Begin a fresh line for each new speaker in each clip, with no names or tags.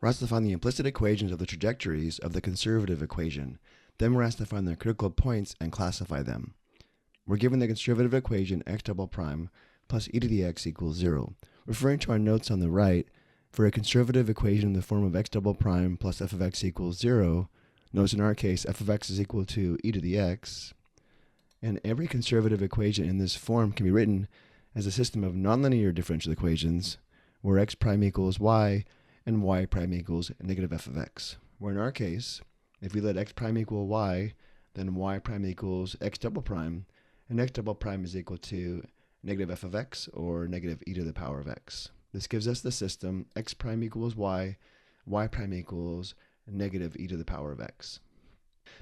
We're asked to find the implicit equations of the trajectories of the conservative equation. Then we're asked to find their critical points and classify them. We're given the conservative equation x double prime plus e to the x equals 0. Referring to our notes on the right, for a conservative equation in the form of x double prime plus f of x equals 0, notice in our case f of x is equal to e to the x, and every conservative equation in this form can be written as a system of nonlinear differential equations where x prime equals y and y prime equals negative f of x. Where in our case, if we let x prime equal y, then y prime equals x double prime, and x double prime is equal to negative f of x or negative e to the power of x. This gives us the system x prime equals y prime equals negative e to the power of x.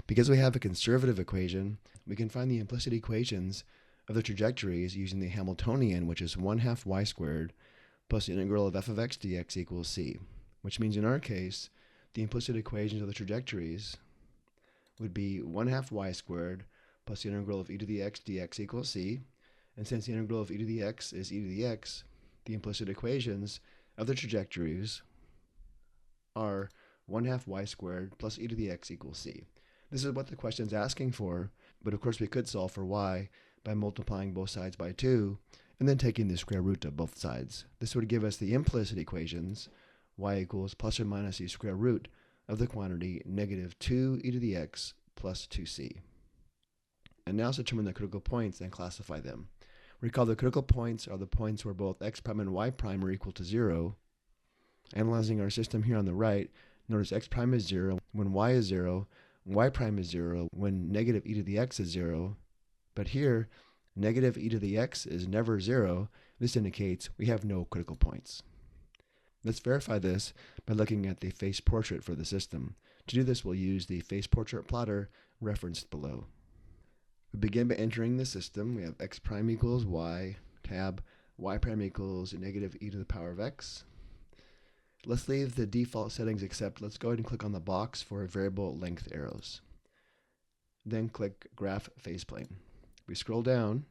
Because we have a conservative equation, we can find the implicit equations of the trajectories using the Hamiltonian, which is 1/2 y squared plus the integral of f of x dx equals c, which means in our case, the implicit equations of the trajectories would be 1/2 y squared plus the integral of e to the x dx equals c, and since the integral of e to the x is e to the x, the implicit equations of the trajectories are 1/2 y squared plus e to the x equals c. This is what the question is asking for, but of course we could solve for y by multiplying both sides by 2 and then taking the square root of both sides. This would give us the implicit equations, y equals plus or minus the square root of the quantity negative 2 e to the x plus 2c. And now let's determine the critical points and classify them. Recall the critical points are the points where both x prime and y prime are equal to 0. Analyzing our system here on the right, notice x prime is 0 when y is 0, y prime is 0 when negative e to the x is 0, but here negative e to the x is never 0. This indicates we have no critical points. Let's verify this by looking at the phase portrait for the system. To do this, we'll use the phase portrait plotter referenced below. We begin by entering the system. We have x prime equals y, tab, y prime equals negative e to the power of x. Let's leave the default settings except let's go ahead and click on the box for variable length arrows. Then click graph phase plane. We scroll down.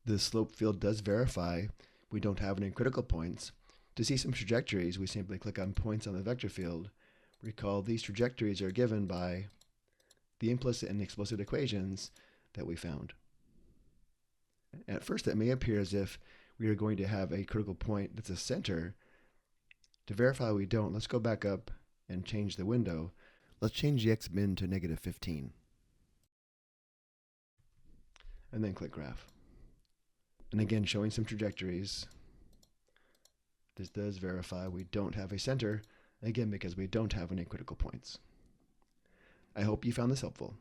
The slope field does verify we don't have any critical points. To see some trajectories, we simply click on points on the vector field. Recall these trajectories are given by the implicit and explicit equations that we found. At first, it may appear as if we are going to have a critical point that's a center. To verify we don't, let's go back up and change the window. Let's change the x-min to negative 15. And then click graph. And again, showing some trajectories. This does verify we don't have a center, again because we don't have any critical points. I hope you found this helpful.